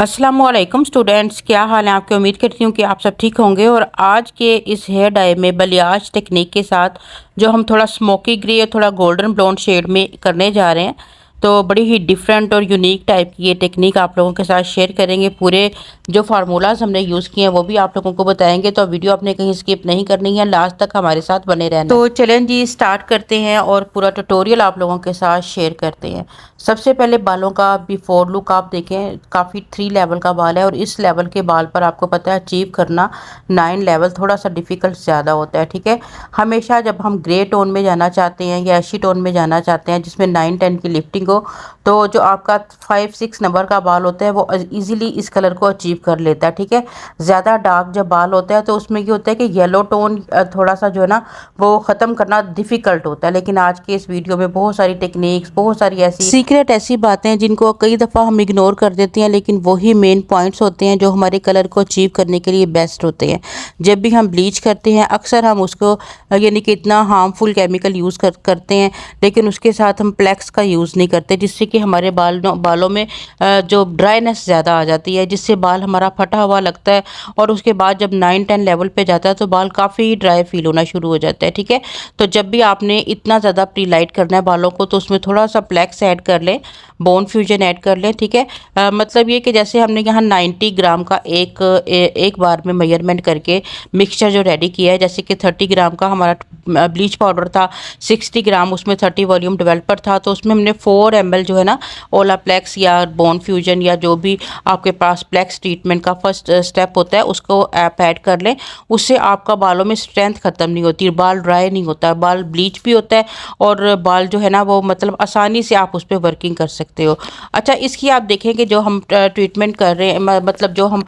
अस्सलामुअलैकुम स्टूडेंट्स, क्या हाल है आपके। उम्मीद करती हूँ कि आप सब ठीक होंगे। और आज के इस हेयर डाई में बलियाज टेक्निक के साथ जो हम थोड़ा स्मोकी ग्रे और थोड़ा गोल्डन ब्राउन शेड में करने जा रहे हैं, तो बड़ी ही डिफरेंट और यूनिक टाइप की ये टेक्निक आप लोगों के साथ शेयर करेंगे। पूरे जो फार्मूलाज हमने यूज़ किए हैं वो भी आप लोगों को बताएंगे, तो वीडियो आपने कहीं स्किप नहीं करनी है, लास्ट तक हमारे साथ बने रहना है। तो चलें जी, स्टार्ट करते हैं और पूरा ट्यूटोरियल आप लोगों के साथ शेयर करते हैं। सबसे पहले बालों का बिफोर लुक आप देखें, काफ़ी 3 लेवल का बाल है और इस लेवल के बाल पर आपको पता है अचीव करना 9 लेवल थोड़ा सा डिफ़िकल्ट ज़्यादा होता है। ठीक है, हमेशा जब हम ग्रे टोन में जाना चाहते हैं या एशी टोन में जाना चाहते हैं जिसमें 9-10 की लिफ्टिंग हो, तो जो आपका 5-6 नंबर का बाल होता है वो ईजिली इस कलर को अचीव कर लेता है। ठीक है, ज़्यादा डार्क जब बाल होता है तो उसमें ये होता है कि येलो टोन थोड़ा सा जो है ना वो ख़त्म करना डिफ़िकल्ट होता है। लेकिन आज के इस वीडियो में बहुत सारी टेक्निक्स, बहुत सारी ऐसी सीक्रेट ऐसी बातें हैं जिनको कई दफ़ा हम इग्नोर कर देते हैं, लेकिन वही मेन पॉइंट्स होते हैं जो हमारे कलर को अचीव करने के लिए बेस्ट होते हैं। जब भी हम ब्लीच करते हैं अक्सर हम उसको यानी कि इतना हार्मफुल केमिकल यूज़ करते हैं, लेकिन उसके साथ हम प्लेक्स का यूज़ नहीं करते, जिससे कि हमारे बालों में जो ड्राइनेस ज़्यादा आ जाती है, जिससे बाल हमारा फटा हुआ लगता है। और उसके बाद जब 9-10 लेवल पे जाता है तो बाल काफ़ी ड्राई फील होना शुरू हो जाता है। ठीक है, तो जब भी आपने इतना ज़्यादा प्री लाइट करना है बालों को तो उसमें थोड़ा सा प्लेक्स ऐड कर लें, बोन फ्यूजन ऐड कर लें। ठीक है, मतलब ये कि जैसे हमने यहाँ 90 ग्राम का एक बार में मेजरमेंट करके मिक्सचर जो रेडी किया है, जैसे कि 30 ग्राम का हमारा ब्लीच पाउडर था, 60 ग्राम उसमें 30 वॉल्यूम डेवलपर था, तो उसमें हमने 4 ml जो है ना ओलाप्लेक्स या बोन फ्यूजन या जो भी आपके पास प्लेक्स ट्रीटमेंट का फर्स्ट स्टेप होता है उसको आप ऐड कर लें। उससे आपका बालों में स्ट्रेंथ ख़त्म नहीं होती, बाल ड्राई नहीं होता, बाल ब्लीच भी होता है और बाल जो है ना वो मतलब आसानी से आप उस पर वर्किंग कर सकते हो। अच्छा, इसकी आप देखें कि जो हम ट्रीटमेंट कर रहे हैं, मतलब जो हम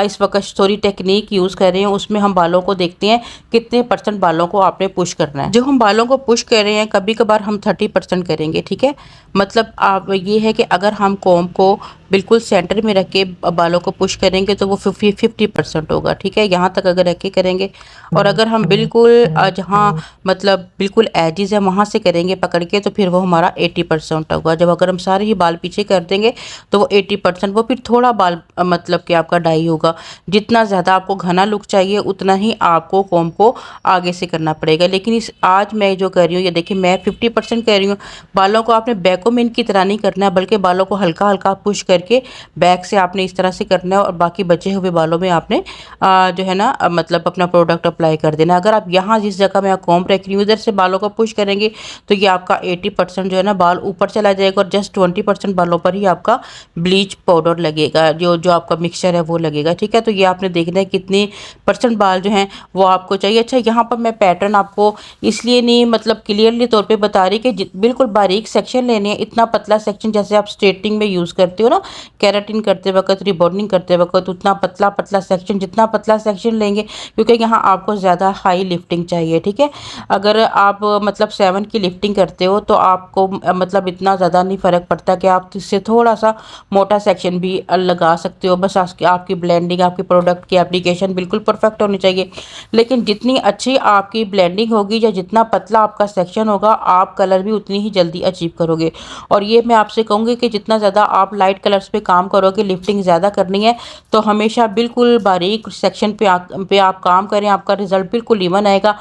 इस वक्त सॉरी टेक्निक यूज़ कर रहे हैं उसमें हम बालों को देखते हैं कितने % बालों को आपने पुश करना है। जो हम बालों को पुश कर रहे हैं कभी कभार हम 30% करेंगे। ठीक है, मतलब आप ये है कि अगर हम कॉम्ब को बिल्कुल सेंटर में रख के बालों को पुश करेंगे तो वो 50% होगा। ठीक है, यहाँ तक अगर रख के करेंगे, और अगर हम बिल्कुल जहाँ मतलब बिल्कुल एजिज है वहाँ से करेंगे पकड़ के तो फिर वो हमारा 80% होगा। जब अगर हम सारे ही बाल पीछे कर देंगे तो वो 80%, वो फिर थोड़ा बाल मतलब कि आपका डाई होगा। जितना ज़्यादा आपको घना लुक चाहिए उतना ही आपको कॉम्ब को आगे से करना पड़ेगा। लेकिन इस आज मैं जो कर रही हूँ ये देखिए, मैं 50% कर रही हूँ। बालों को आपने बैकोमेन की तरह नहीं करना है, बल्कि बालों को हल्का हल्का पुश करके बैक से आपने इस तरह से करना है और बाकी बचे हुए बालों में आपने जो है ना मतलब अपना प्रोडक्ट अप्लाई कर देना। अगर आप यहाँ जिस जगह मैं कॉम्ब रख रही हूँ उधर से बालों को पुश करेंगे तो ये आपका 80% जो है ना बाल ऊपर चला जाएगा और जस्ट 20% बालों पर ही आपका ब्लीच पाउडर लगेगा, जो जो आपका मिक्सचर है वो लगेगा। ठीक है, तो ये आपने देखना है कितनी % बाल जो हैं वो आपको चाहिए। अच्छा, यहाँ पर मैं पैटर्न आपको इसलिए नहीं मतलब क्लियरली तौर पे बता रही कि बिल्कुल बारीक सेक्शन लेने हैं, इतना पतला सेक्शन जैसे आप स्ट्रेटनिंग में यूज़ करते हो ना, केराटिन करते वक्त, रिबॉन्डिंग करते वक्त, उतना पतला पतला सेक्शन, जितना पतला सेक्शन लेंगे क्योंकि यहाँ आपको ज़्यादा हाई लिफ्टिंग चाहिए। ठीक है, अगर आप मतलब 7 की लिफ्टिंग करते हो तो आपको मतलब इतना ज़्यादा नहीं फ़र्क पड़ता कि आप इससे थोड़ा सा मोटा सेक्शन भी लगा सकते हो। बस आपकी ब्लेंडिंग, आपके प्रोडक्ट की एप्लीकेशन बिल्कुल परफेक्ट होनी चाहिए। लेकिन जितनी अच्छी आपकी ब्लेंडिंग होगी या जितना पतला आपका सेक्शन होगा आप कलर भी उतनी ही जल्दी अचीव करोगे। और ये मैं आपसे कहूँगी कि जितना ज़्यादा आप लाइट कलर्स पे काम करोगे, लिफ्टिंग ज़्यादा करनी है तो हमेशा बिल्कुल बारीक सेक्शन पे आप काम करें, आपका रिजल्ट बिल्कुल इवन आएगा।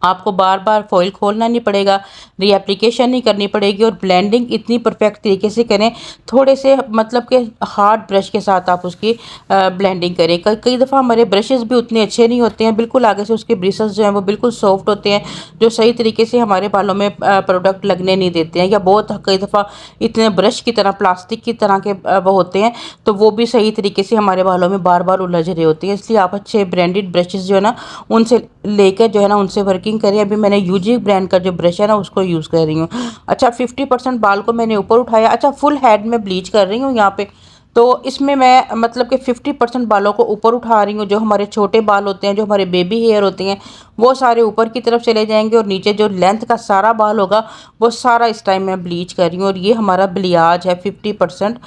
आपको बार बार फॉइल खोलना नहीं पड़ेगा, रीएप्लीकेशन नहीं करनी पड़ेगी और ब्लेंडिंग इतनी परफेक्ट तरीके से करें। थोड़े से मतलब कि हार्ड ब्रश के साथ आप उसकी ब्लेंडिंग करें। कई दफ़ा हमारे ब्रशेस भी उतने अच्छे नहीं होते हैं, बिल्कुल आगे से उसके ब्रिसेस जो हैं वो बिल्कुल सॉफ्ट होते हैं, जो सही तरीके से हमारे बालों में प्रोडक्ट लगने नहीं देते हैं, या बहुत कई दफ़ा इतने ब्रश की तरह, प्लास्टिक की तरह के वो होते हैं तो वो भी सही तरीके से हमारे बालों में बार बार उलझ रहे होते हैं। इसलिए आप अच्छे ब्रांडेड ब्रशेस जो है ना उनसे लेकर जो है ना उनसे वर्किंग करें। अभी मैंने यूजी ब्रांड का जो ब्रश है ना उसको यूज़ कर रही हूँ। अच्छा, 50% बाल को मैंने ऊपर उठाया। अच्छा, फुल हेड में ब्लीच कर रही हूँ यहाँ पे, तो इसमें मैं मतलब कि 50% बालों को ऊपर उठा रही हूँ। जो हमारे छोटे बाल होते हैं, जो हमारे बेबी हेयर होते हैं, वो सारे ऊपर की तरफ चले जाएंगे और नीचे जो लेंथ का सारा बाल होगा वो सारा इस टाइम मैं ब्लीच कर रही हूँ। और ये हमारा बलियाज है 50%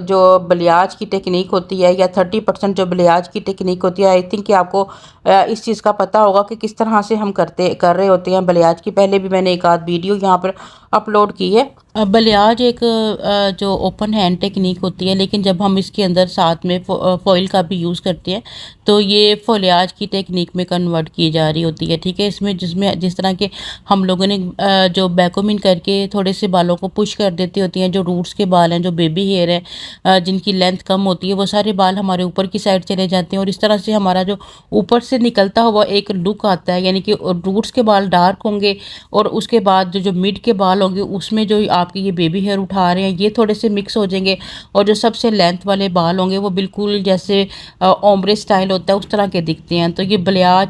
जो बलियाज की टेक्निक होती है, या 30% जो बलियाज की टेक्निक होती है। आई थिंक कि आपको इस चीज़ का पता होगा कि किस तरह से हम कर रहे होते हैं बलियाज की। पहले भी मैंने एक आध वीडियो यहाँ पर अपलोड की है। बलियाज एक जो ओपन हैंड टेक्निक होती है, लेकिन जब हम इसके अंदर साथ में फॉइल का भी यूज़ करते हैं तो ये फोलियाज की टेक्निक में कन्वर्ट की जा रही होती है। ठीक है, इसमें जिसमें जिस तरह के हम लोगों ने जो बैकोमिन करके थोड़े से बालों को पुश कर देती होती हैं, जो रूट्स के बाल हैं, जो बेबी हेयर है, जिनकी लेंथ कम होती है, वो सारे बाल हमारे ऊपर की साइड चले जाते हैं और इस तरह से हमारा जो ऊपर से निकलता हुआ एक लुक आता है, यानी कि रूट्स के बाल डार्क होंगे और उसके बाद जो जो मिड के बाल होंगे उसमें जो आपके ये बेबी हेयर उठा रहे हैं ये थोड़े से मिक्स हो जाएंगे और जो सबसे लेंथ वाले बाल होंगे वो बिल्कुल जैसे ओम्ब्रे स्टाइल होता है उस तरह के दिखते हैं। तो ये बलियाज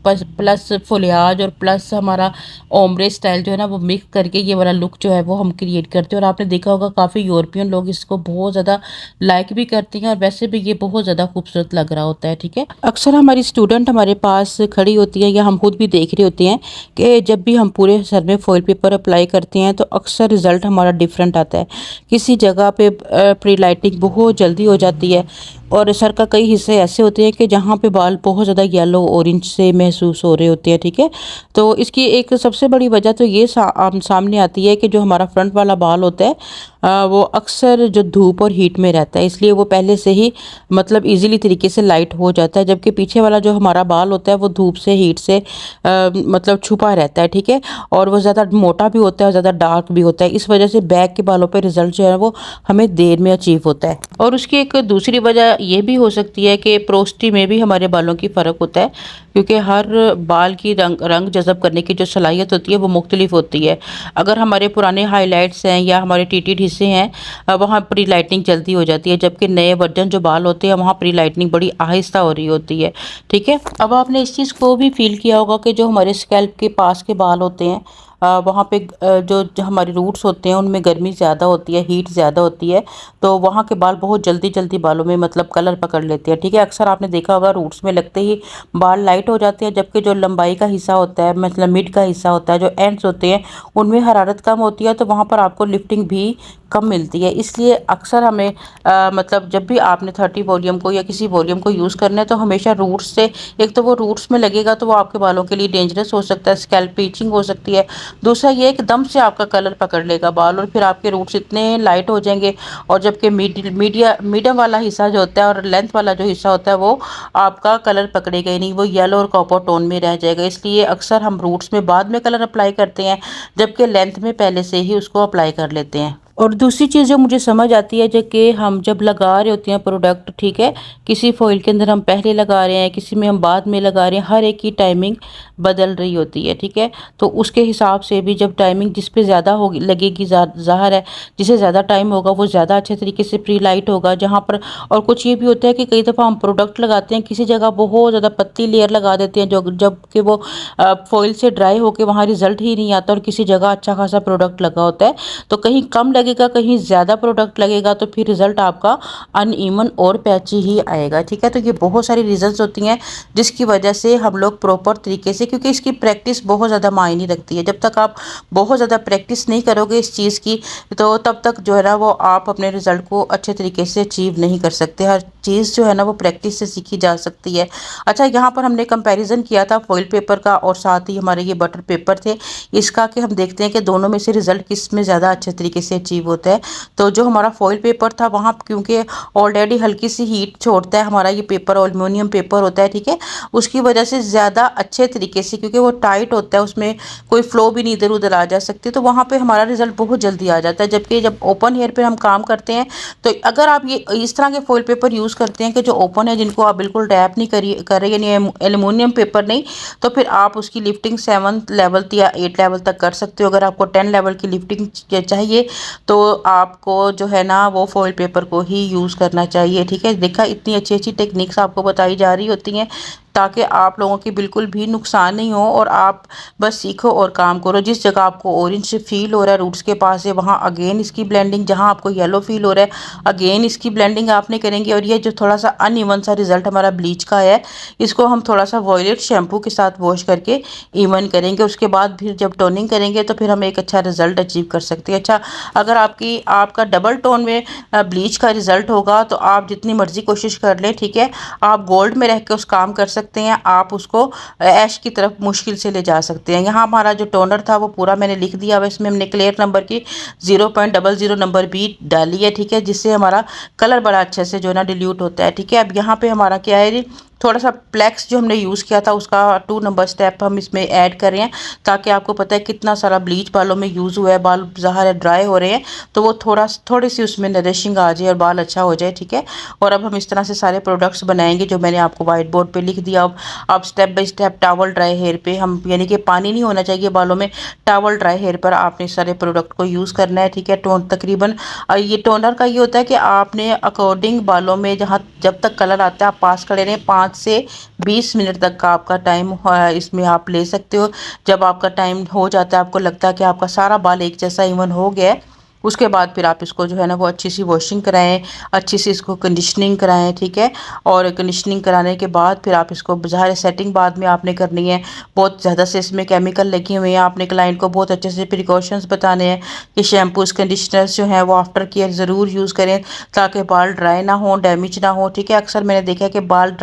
प्लस फोलियाज और प्लस हमारा ओम्ब्रे स्टाइल जो है ना वो मिक्स करके ये वाला लुक जो है वो हम क्रिएट करते हैं। और आपने देखा होगा काफ़ी यूरोपियन लोग इसको बहुत ज़्यादा लाइक भी करते हैं और वैसे भी ये बहुत ज़्यादा खूबसूरत लग रहा होता है। ठीक है, अक्सर हमारी स्टूडेंट हमारे पास खड़ी होती है या हम खुद भी देख रहे होते हैं कि जब भी हम पूरे सर में फॉइल पेपर अप्लाई करते हैं तो अक्सर रिज़ल्ट हमारा डिफरेंट आता है। किसी जगह पे प्री लाइटिंग बहुत जल्दी हो जाती है और सर का कई हिस्से ऐसे होते हैं कि जहाँ पे बाल बहुत ज़्यादा येलो ऑरेंज से महसूस हो रहे होते हैं। ठीक है, तो इसकी एक सबसे बड़ी वजह तो ये सामने आती है कि जो हमारा फ्रंट वाला बाल होता है वो अक्सर जो धूप और हीट में रहता है, इसलिए वो पहले से ही मतलब इजीली तरीके से लाइट हो जाता है, जबकि पीछे वाला जो हमारा बाल होता है वो धूप से हीट से मतलब छुपा रहता है। ठीक है, और वो ज़्यादा मोटा भी होता है और ज़्यादा डार्क भी होता है। इस वजह से बैक के बालों पे रिजल्ट जो है वो हमें देर में अचीव होता है। और उसकी एक दूसरी वजह ये भी हो सकती है कि प्रोस्टी में भी हमारे बालों की फ़र्क होता है, क्योंकि हर बाल की रंग जज़ब करने की जो सलाहियत होती है वो मुख्तलिफ होती है। अगर हमारे पुराने हाइलाइट्स हैं या हमारे टीटेड हिस्से हैं वहाँ प्री लाइटनिंग जल्दी हो जाती है, जबकि नए वर्जन जो बाल होते हैं वहाँ प्री लाइटनिंग बड़ी आहिस्ता हो रही होती है। ठीक है, अब आपने इस चीज़ को भी फील किया होगा कि जो हमारे स्कैल्प के पास के बाल होते हैं वहाँ पे जो हमारे रूट्स होते हैं उनमें गर्मी ज़्यादा होती है, हीट ज़्यादा होती है, तो वहाँ के बाल बहुत जल्दी जल्दी बालों में मतलब कलर पकड़ लेते हैं। ठीक है, अक्सर आपने देखा होगा रूट्स में लगते ही बाल लाइट हो जाते हैं, जबकि जो लंबाई का हिस्सा होता है मतलब मिड का हिस्सा होता है, जो एंड्स होते हैं उनमें हरारत कम होती है, तो वहाँ पर आपको लिफ्टिंग भी कम मिलती है। इसलिए अक्सर हमें मतलब जब भी आपने 30 वॉल्यूम को या किसी वॉल्यूम को यूज़ करना है तो हमेशा रूट्स से, एक तो वो रूट्स में लगेगा तो वो आपके बालों के लिए डेंजरस हो सकता है, स्कैल्प इचिंग हो सकती है। दूसरा ये एकदम से आपका कलर पकड़ लेगा बाल और फिर आपके रूट्स इतने लाइट हो जाएंगे, और जबकि मीडियम वाला हिस्सा जो होता है और लेंथ वाला जो हिस्सा होता है वो आपका कलर पकड़ेगा ही नहीं, वो येलो और कॉपर टोन में रह जाएगा। इसलिए अक्सर हम रूट्स में बाद में कलर अप्लाई करते हैं, जबकि लेंथ में पहले से ही उसको अप्लाई कर लेते हैं। और दूसरी चीज़ जो मुझे समझ आती है जो कि हम जब लगा रहे होते हैं प्रोडक्ट, ठीक है, किसी फॉइल के अंदर हम पहले लगा रहे हैं, किसी में हम बाद में लगा रहे हैं, हर एक की टाइमिंग बदल रही होती है। ठीक है, तो उसके हिसाब से भी जब टाइमिंग जिस पे ज़्यादा होगी लगेगी, ज़ाहिर है जिसे ज़्यादा टाइम होगा वो ज़्यादा अच्छे तरीके से प्री लाइट होगा जहाँ पर। और कुछ ये भी होता है कि कई दफ़ा हम प्रोडक्ट लगाते हैं किसी जगह बहुत ज़्यादा पतली लेयर लगा देते हैं, जो जबकि वो फॉइल से ड्राई होकर वहाँ रिजल्ट ही नहीं आता, और किसी जगह अच्छा खासा प्रोडक्ट लगा होता है तो कहीं कम लगेगा कहीं ज़्यादा प्रोडक्ट लगेगा, तो फिर रिज़ल्ट आपका अनइवन और पैची ही आएगा। ठीक है, तो ये बहुत सारी रीज़न्स होती हैं जिसकी वजह से हम लोग प्रॉपर तरीके से, क्योंकि इसकी प्रैक्टिस बहुत ज़्यादा मायने रखती है, जब तक आप बहुत ज़्यादा प्रैक्टिस नहीं करोगे इस चीज़ की तो तब तक जो है ना वो आप अपने रिज़ल्ट को अच्छे तरीके से अचीव नहीं कर सकते। हर चीज़ जो है ना वो प्रैक्टिस से सीखी जा सकती है। अच्छा, यहाँ पर हमने कंपैरिजन किया था फॉइल पेपर का और साथ ही हमारे ये बटर पेपर थे इसका, कि हम देखते हैं कि दोनों में से रिज़ल्ट किस में ज़्यादा अच्छे तरीके से अचीव होता है। तो जो हमारा फॉइल पेपर था वहाँ क्योंकि ऑलरेडी हल्की सी हीट छोड़ता है, हमारा ये पेपर एल्युमिनियम पेपर होता है, ठीक है, उसकी वजह से ज़्यादा अच्छे तरीके से, क्योंकि वो टाइट होता है उसमें कोई फ्लो भी नहीं इधर उधर आ जा सकती, तो वहाँ पे हमारा रिजल्ट बहुत जल्दी आ जाता है। जबकि जब ओपन हेयर पे हम काम करते हैं तो अगर आप ये इस तरह के फॉइल पेपर यूज़ करते हैं कि जो ओपन है, जिनको आप बिल्कुल रैप नहीं कर रहे यानी एल्युमिनियम पेपर नहीं, तो फिर आप उसकी लिफ्टिंग 7 लेवल या 8 लेवल तक कर सकते हो। अगर आपको 10 लेवल की लिफ्टिंग चाहिए तो आपको जो है ना वो फॉइल पेपर को ही यूज़ करना चाहिए। ठीक है, देखा इतनी अच्छी अच्छी टेक्निक्स आपको बताई जा रही होती हैं ताकि आप लोगों की बिल्कुल भी नुकसान नहीं हो और आप बस सीखो और काम करो। जिस जगह आपको ऑरेंज से फील हो रहा है रूट्स के पास है, वहाँ अगेन इसकी ब्लेंडिंग, जहाँ आपको येलो फील हो रहा है अगेन इसकी ब्लेंडिंग आपने करेंगे। और ये जो थोड़ा सा अनइवन सा रिजल्ट हमारा ब्लीच का है, इसको हम थोड़ा सा वॉयलेट शैम्पू के साथ वॉश करके इवन करेंगे। उसके बाद फिर जब टोनिंग करेंगे तो फिर हम एक अच्छा रिजल्ट अचीव कर सकते हैं। अच्छा, अगर आपका डबल टोन में ब्लीच का रिजल्ट होगा तो आप जितनी मर्जी कोशिश कर लें, ठीक है, आप गोल्ड में रह के उस काम कर सकते सकते हैं, आप उसको ऐश की तरफ मुश्किल से ले जा सकते हैं। यहाँ हमारा जो टोनर था वो पूरा मैंने लिख दिया हुआ, इसमें हमने क्लियर नंबर की 0.00 नंबर भी डाली है, ठीक है, जिससे हमारा कलर बड़ा अच्छे से जो है ना डिल्यूट होता है, ठीक है। अब यहाँ पे हमारा क्या है जी, थोड़ा सा प्लेक्स जो हमने यूज़ किया था उसका 2 नंबर स्टेप हम इसमें ऐड कर रहे हैं, ताकि आपको पता है कितना सारा ब्लीच बालों में यूज़ हुआ है, बाल ज़ाहिर है ड्राई हो रहे हैं, तो वो थोड़ी सी उसमें नरिशिंग आ जाए और बाल अच्छा हो जाए, ठीक है। और अब हम इस तरह से सारे प्रोडक्ट्स बनाएंगे जो मैंने आपको वाइट बोर्ड पे लिख दिया। अब step by step towel dry hair पे हम, यानी कि पानी नहीं होना चाहिए बालों में, टॉवल ड्राई हेयर पर आपने सारे प्रोडक्ट को यूज़ करना है, ठीक है। तकरीबन ये टोनर का ये होता है कि आपने अकॉर्डिंग बालों में जहाँ जब तक कलर आता है आप पास खड़े रहें, 5 से 20 मिनट तक का आपका टाइम इसमें आप ले सकते हो। जब आपका टाइम हो जाता है, आपको लगता है कि आपका सारा बाल एक जैसा इवन हो गया है, उसके बाद फिर आप इसको जो है ना वो अच्छी सी वॉशिंग कराएं, अच्छी सी इसको कंडीशनिंग कराएं, ठीक है। और कंडीशनिंग कराने के बाद फिर आप इसको ज़ाहिर सेटिंग बाद में आपने करनी है। बहुत ज़्यादा से इसमें केमिकल लगे हुए हैं, आपने क्लाइंट को बहुत अच्छे से प्रिकॉशंस बताने हैं कि शैम्पूस कंडीशनर्स जो हैं वो आफ्टर केयर ज़रूर यूज़ करें, ताकि बाल ड्राई ना हो, डैमेज ना हो, ठीक है। अक्सर मैंने देखा है कि बाल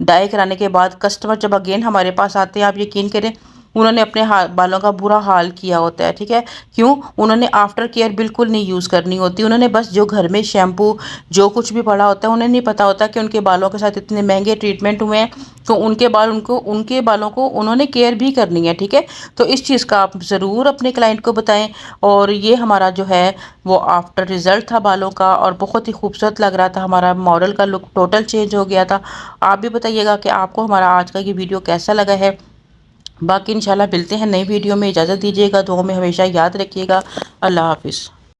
डाई कराने के बाद कस्टमर जब अगेन हमारे पास आते हैं, आप यकीन करें उन्होंने अपने बालों का बुरा हाल किया होता है, ठीक है। क्यों? उन्होंने आफ्टर केयर बिल्कुल नहीं यूज़ करनी होती, उन्होंने बस जो घर में शैम्पू जो कुछ भी पड़ा होता है, उन्हें नहीं पता होता कि उनके बालों के साथ इतने महंगे ट्रीटमेंट हुए हैं, तो उनके बालों को उन्होंने केयर भी करनी है, ठीक है। तो इस चीज़ का आप ज़रूर अपने क्लाइंट को बताएं। और ये हमारा जो है वो आफ्टर रिज़ल्ट था बालों का, और बहुत ही खूबसूरत लग रहा था, हमारा मॉडल का लुक टोटल चेंज हो गया था। आप भी बताइएगा कि आपको हमारा आज का ये वीडियो कैसा लगा है। बाकी इंशाल्लाह मिलते हैं नई वीडियो में, इजाज़त दीजिएगा, दुआ में हमेशा याद रखिएगा। अल्लाह हाफिज़।